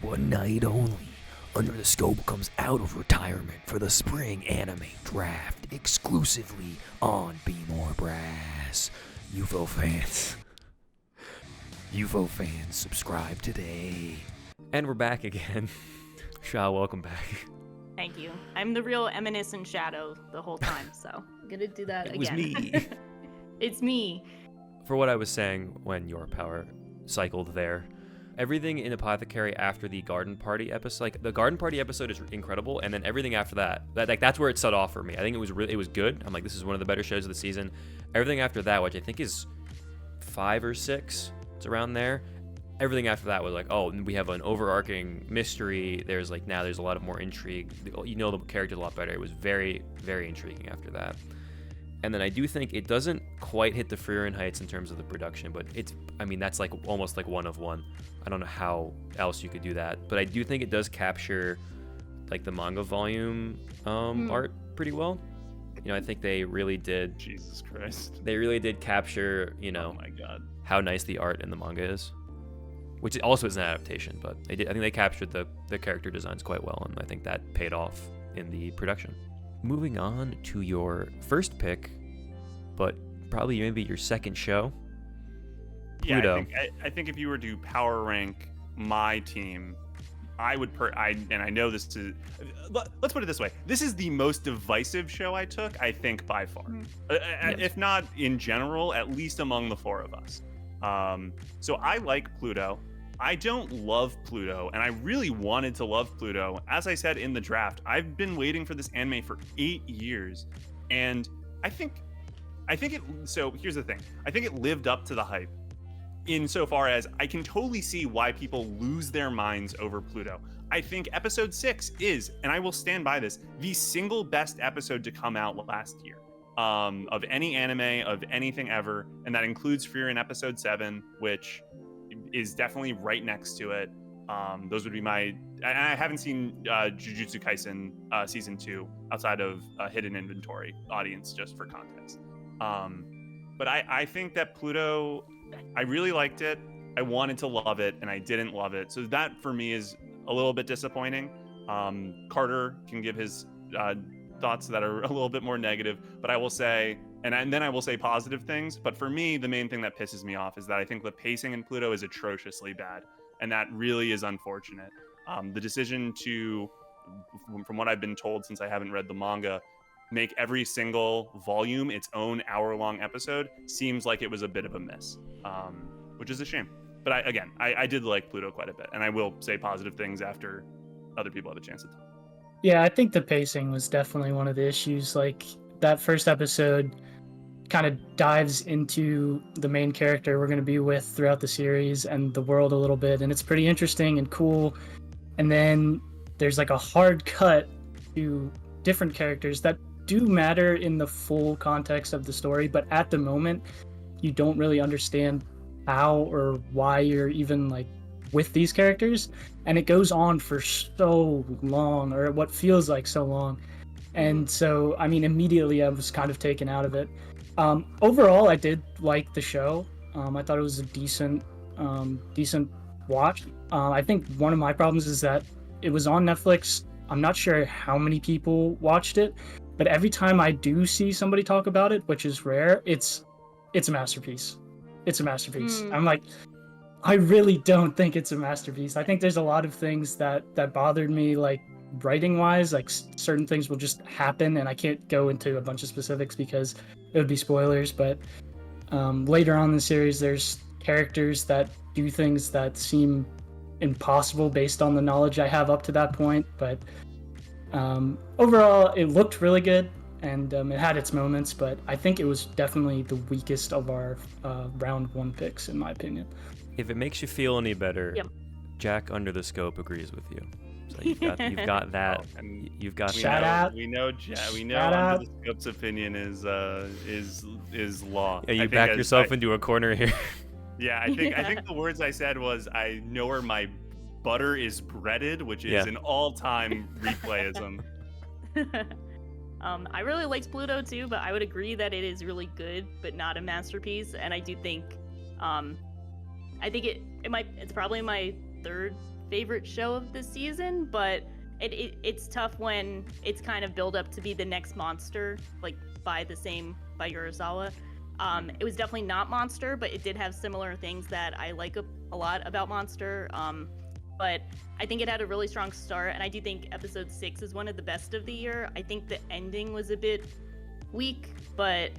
One night only, Under the Scope comes out of retirement for the spring anime draft exclusively on Be More Brass. UFO fans, subscribe today. And we're back again. Sha, welcome back. Thank you. I'm the real Eminence in shadow the whole time, so I'm gonna do that It again. was me. It's me. For what I was saying when your power cycled there, everything in Apothecary after the garden party episode, like the garden party episode is incredible, and then everything after that's where it set off for me. I think it was good. I'm like, this is one of the better shows of the season. Everything after that, which I think is 5 or 6, it's around there. Everything after that was like, oh, we have an overarching mystery. There's like, now there's a lot of more intrigue. You know the characters a lot better. It was very, very intriguing after that. And then I do think it doesn't quite hit the Frieren heights in terms of the production, but that's like almost like one of one. I don't know how else you could do that, but I do think it does capture like the manga volume art pretty well. I think they really did. Jesus Christ. They really did capture, Oh my God. how nice the art in the manga is, which also is an adaptation, but I think they captured the character designs quite well, and I think that paid off in the production. Moving on to your first pick, but probably maybe your second show, Pluto. Yeah, I think if you were to power rank my team, I would and I know this is, let's put it this way. This is the most divisive show I took, I think, by far. Yes. If not in general, at least among the 4 of us. So I like Pluto. I don't love Pluto, and I really wanted to love Pluto. As I said in the draft, I've been waiting for this anime for 8 years, and I think it. So here's the thing: I think it lived up to the hype, insofar as I can totally see why people lose their minds over Pluto. I think episode 6 is, and I will stand by this, the single best episode to come out last year. Of any anime, of anything ever, and that includes Frieren episode 7, which is definitely right next to it. Those would be my. And I haven't seen Jujutsu Kaisen season 2 outside of Hidden Inventory, audience, just for context. But I think that Pluto, I really liked it. I wanted to love it, and I didn't love it. So that for me is a little bit disappointing. Carter can give his thoughts that are a little bit more negative, but I will say, and then I will say positive things. But for me, the main thing that pisses me off is that I think the pacing in Pluto is atrociously bad, and that really is unfortunate. The decision to, from what I've been told since I haven't read the manga, make every single volume its own hour-long episode seems like it was a bit of a miss, which is a shame. But I did like Pluto quite a bit, and I will say positive things after other people have a chance to talk. Yeah, I think the pacing was definitely one of the issues. Like, that first episode kind of dives into the main character we're going to be with throughout the series and the world a little bit, and it's pretty interesting and cool. And then there's like a hard cut to different characters that do matter in the full context of the story, but at the moment you don't really understand how or why you're even like with these characters, and it goes on for so long, or what feels like so long. And so, I mean, immediately I was kind of taken out of it. Overall, I did like the show. I thought it was a decent watch. I think one of my problems is that it was on Netflix. I'm not sure how many people watched it, but every time I do see somebody talk about it, which is rare, it's a masterpiece. It's a masterpiece. I'm like, I really don't think it's a masterpiece. I think there's a lot of things that bothered me, like writing wise, like certain things will just happen, and I can't go into a bunch of specifics because it would be spoilers. But later on in the series, there's characters that do things that seem impossible based on the knowledge I have up to that point. But overall, it looked really good, and it had its moments, but I think it was definitely the weakest of our round 1 picks, in my opinion. If it makes you feel any better, Yep. Jack Under the Scope agrees with you. So you've got that. And You've got Shout that. out. We know Shout out. Under the Scope's opinion is law. Yeah, you I think back as yourself into a corner here. Yeah, I think the words I said was, I know where my butter is breaded, which is an all-time replayism. I really liked Pluto too, but I would agree that it is really good, but not a masterpiece. And I do think, it's probably my 3rd favorite show of the season, but it's tough when it's kind of built up to be the next Monster, like by Urasawa. It was definitely not Monster, but it did have similar things that I like a lot about Monster. But I think it had a really strong start, and I do think episode 6 is one of the best of the year. I think the ending was a bit weak, but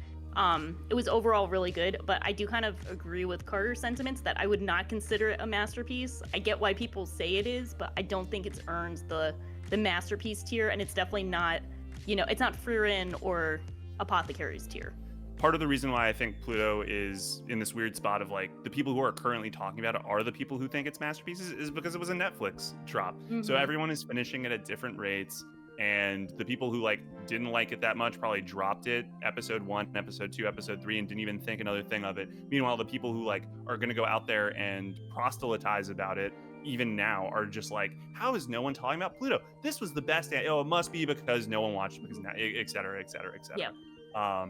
it was overall really good. But I do kind of agree with Carter's sentiments that I would not consider it a masterpiece. I get why people say it is, but I don't think it's earned the masterpiece tier, and it's definitely not, it's not Frieren or Apothecary's tier. Part of the reason why I think Pluto is in this weird spot of like the people who are currently talking about it are the people who think it's masterpieces is because it was a Netflix drop. So everyone is finishing it at different rates, and the people who like didn't like it that much probably dropped it episode 1, episode 2, episode 3, and didn't even think another thing of it. Meanwhile, the people who like are going to go out there and proselytize about it even now are just like, how is no one talking about Pluto? This was the best. It must be because no one watched it, because now, et cetera, et cetera, et cetera. Yeah.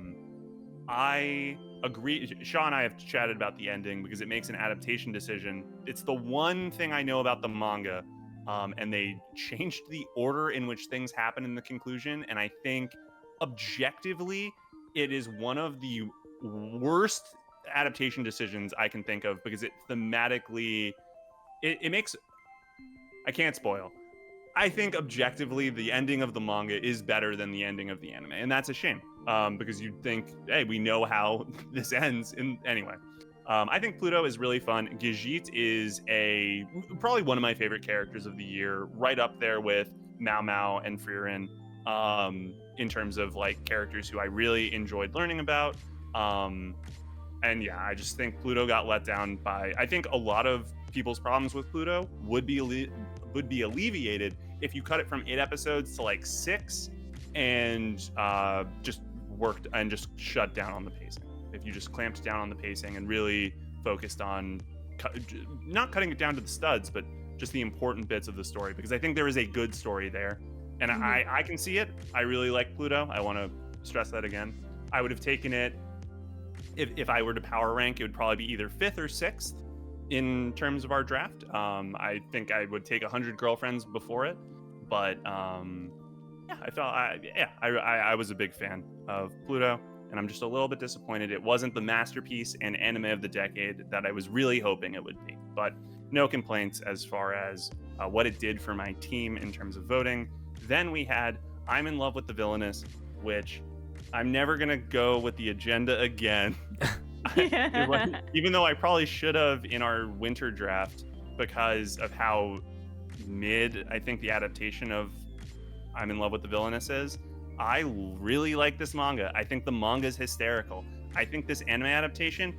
I agree. Sha and I have chatted about the ending because it makes an adaptation decision. It's the one thing I know about the manga, and they changed the order in which things happen in the conclusion. And I think objectively, it is one of the worst adaptation decisions I can think of because it thematically, it makes, I can't spoil. I think objectively, the ending of the manga is better than the ending of the anime, and that's a shame. Because you'd think, hey, we know how this ends. Anyway, I think Pluto is really fun. Gijit is probably one of my favorite characters of the year, right up there with Mao Mao and Frieren, in terms of like characters who I really enjoyed learning about. And yeah, I just think Pluto got let down by. I think a lot of people's problems with Pluto would be alleviated if you cut it from 8 episodes to like 6, and just worked and just shut down on the pacing. If you just clamped down on the pacing and really focused on not cutting it down to the studs, but just the important bits of the story, because I think there is a good story there, and I can see it. I really like Pluto. I want to stress that again. I would have taken it if I were to power rank. It would probably be either 5th or 6th in terms of our draft. I think I would take 100 Girlfriends before it, but I was a big fan of Pluto, and I'm just a little bit disappointed it wasn't the masterpiece and anime of the decade that I was really hoping it would be. But no complaints as far as what it did for my team in terms of voting. Then we had I'm in Love with the Villainess, which I'm never gonna go with the agenda again. even though I probably should have in our winter draft because of how mid I think the adaptation of I'm in Love with the Villainess is. I really like this manga. I think the manga is hysterical. I think this anime adaptation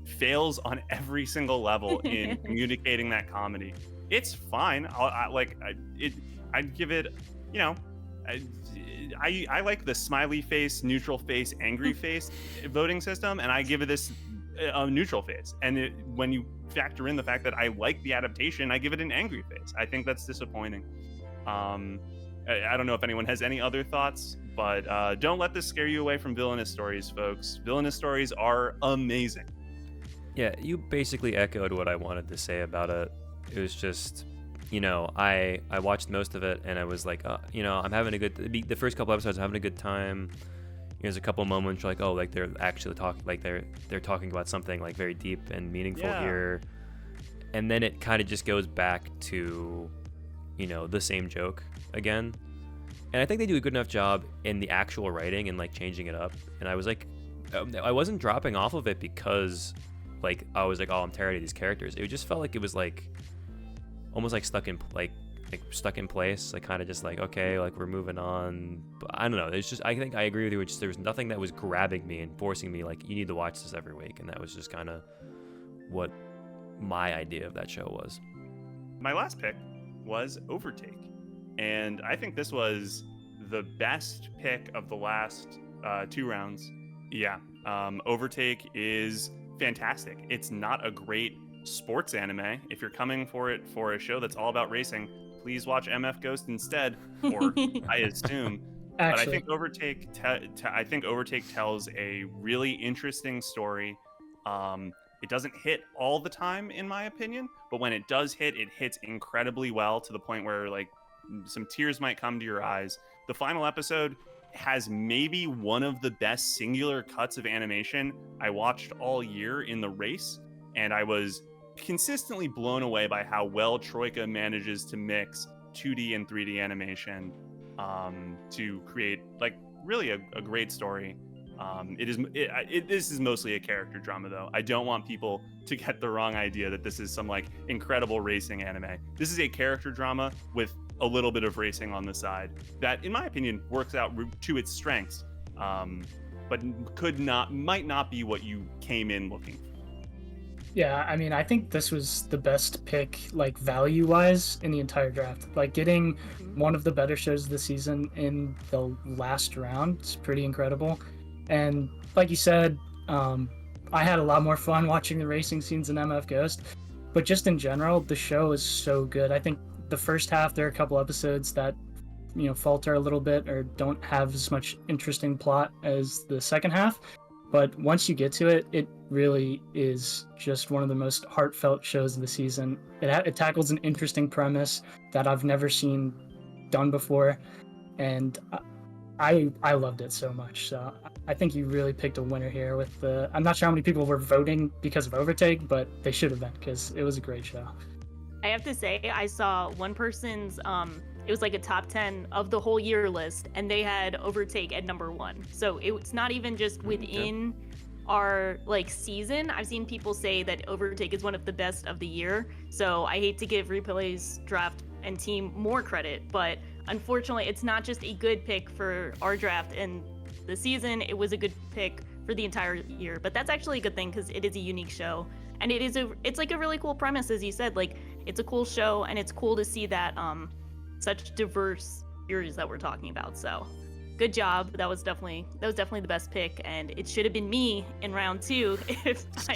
fails on every single level in communicating that comedy. It's fine. I'd give it, you know, I like the smiley face, neutral face, angry face voting system, and I give it this a neutral face. And when you factor in the fact that I like the adaptation, I give it an angry face. I think that's disappointing. I don't know if anyone has any other thoughts, but don't let this scare you away from Villainous stories, folks. Villainous stories are amazing. Yeah, you basically echoed what I wanted to say about it. It was just, you know, I watched most of it and I was like, you know, I'm having a good. The first couple episodes, I'm having a good time. There's a couple moments like, oh, like they're actually talking, like they're talking about something like very deep and meaningful here, and then it kind of just goes back to, you know, the same joke again. And I think they do a good enough job in the actual writing and like changing it up. And I was like, I wasn't dropping off of it because like I was like, oh, I'm tired of these characters. It just felt like it was like almost like stuck in place, like kind of just like, okay, like we're moving on. But I don't know. It's just, I think I agree with you. There was nothing that was grabbing me and forcing me like, you need to watch this every week. And that was just kind of what my idea of that show was. My last pick was Overtake. And I think this was the best pick of the last 2 rounds. Yeah, Overtake is fantastic. It's not a great sports anime. If you're coming for it for a show that's all about racing, please watch MF Ghost instead, or I assume. But I think Overtake tells a really interesting story. It doesn't hit all the time, in my opinion, but when it does hit, it hits incredibly well to the point where like some tears might come to your eyes. The final episode has maybe one of the best singular cuts of animation I watched all year in the race, and I was consistently blown away by how well Troika manages to mix 2D and 3D animation to create like really a great story. This is mostly a character drama, though. I don't want people to get the wrong idea that this is some like incredible racing anime. This is a character drama with a little bit of racing on the side that, in my opinion, works out to its strengths, but might not be what you came in looking for. Yeah, I mean, I think this was the best pick, like value-wise, in the entire draft. Like getting one of the better shows of the season in the last round is pretty incredible. And like you said, I had a lot more fun watching the racing scenes in MF Ghost, but just in general, the show is so good. I think the first half, there are a couple episodes that, you know, falter a little bit or don't have as much interesting plot as the second half. But once you get to it, it really is just one of the most heartfelt shows of the season. It tackles an interesting premise that I've never seen done before, and I loved it so much. So I think you really picked a winner here with the... I'm not sure how many people were voting because of Overtake, but they should have been because it was a great show. I have to say, I saw one person's... it was like a top 10 of the whole year list, and they had Overtake at number 1. So it's not even just within our like season. I've seen people say that Overtake is one of the best of the year. So I hate to give Replay's draft and team more credit, but unfortunately, it's not just a good pick for our draft and the season. It was a good pick for the entire year. But that's actually a good thing because it is a unique show, and it's like a really cool premise, as you said. Like it's a cool show, and it's cool to see that such diverse series that we're talking about. So good job. That was definitely the best pick, and it should have been me in round 2 if I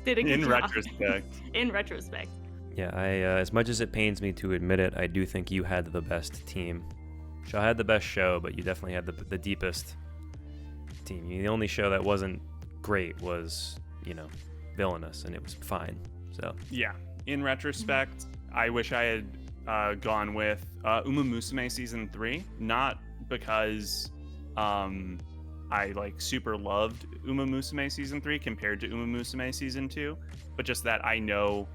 did a good job. In retrospect. Yeah, as much as it pains me to admit it, I do think you had the best team. Sha had the best show, but you definitely had the deepest team. The only show that wasn't great was, you know, Villainous, and it was fine. So yeah, in retrospect, I wish I had gone with Uma Musume season 3, not because I like super loved Uma Musume season 3 compared to Uma Musume season 2, but just that I know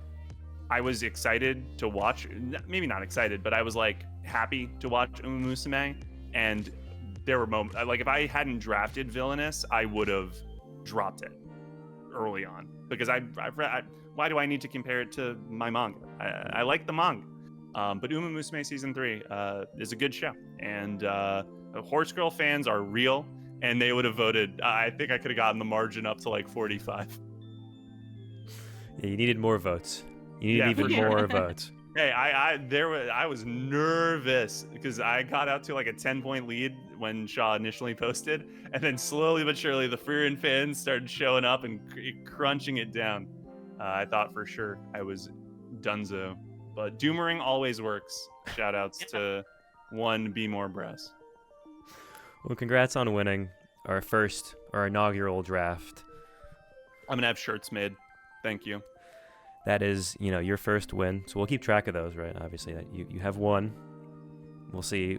I was excited to watch, maybe not excited, but I was like happy to watch Uma Musume, and there were moments like if I hadn't drafted Villainous, I would have dropped it. early on because I've read. Why do I need to compare it to my manga? I like the manga. But Uma Musume Season 3 is a good show. And Horse Girl fans are real, and they would have voted. I think I could have gotten the margin up to like 45. Yeah, you needed more votes. You needed Yeah, even for sure. more votes. Hey, I was nervous because I got out to like a 10-point lead when Shaw initially posted, and then slowly but surely the Frieren fans started showing up and crunching it down. I thought for sure I was donezo, but Doomerang always works. Shout outs to one Be More Brass. Well, congrats on winning our inaugural draft. I'm gonna have shirts made. Thank you. That is, your first win. So we'll keep track of those, right? Obviously, that you have one. We'll see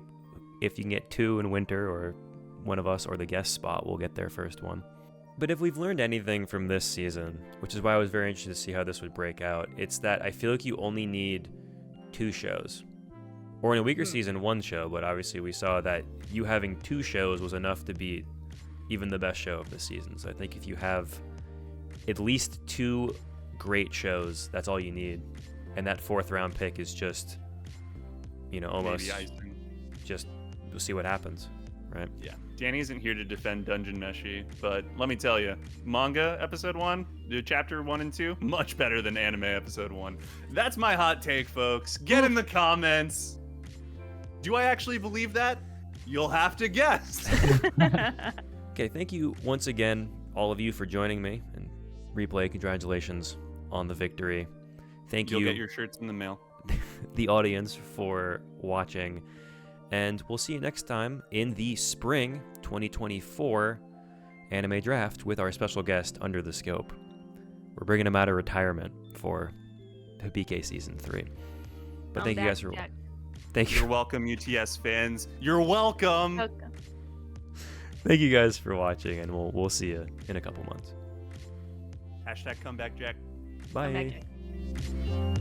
if you can get two in winter, or one of us or the guest spot will get their first one. But if we've learned anything from this season, which is why I was very interested to see how this would break out, it's that I feel like you only need 2 shows. Or in a weaker season, 1 show, but obviously we saw that you having 2 shows was enough to beat even the best show of the season. So I think if you have at least 2 great shows, that's all you need. And that 4th round pick is just, almost Maybe icing. just we'll see what happens, right? Yeah. Danny isn't here to defend Dungeon Meshi, but let me tell you, manga episode 1, chapter 1 and 2, much better than anime episode 1. That's my hot take, folks. Get in the comments. Do I actually believe that? You'll have to guess. Okay, thank you once again, all of you, for joining me. And Replay, congratulations on the victory. Thank You'll you, get your shirts in the mail. the audience, for watching. And we'll see you next time in the spring 2024 anime draft with our special guest, Under the Scope. We're bringing him out of retirement for Hibike Season 3. But thank you guys for... Thank you. You're welcome, UTS fans. You're welcome. Okay. Thank you guys for watching, and we'll see you in a couple months. Hashtag comeback Jack. Bye. Come back, Jake.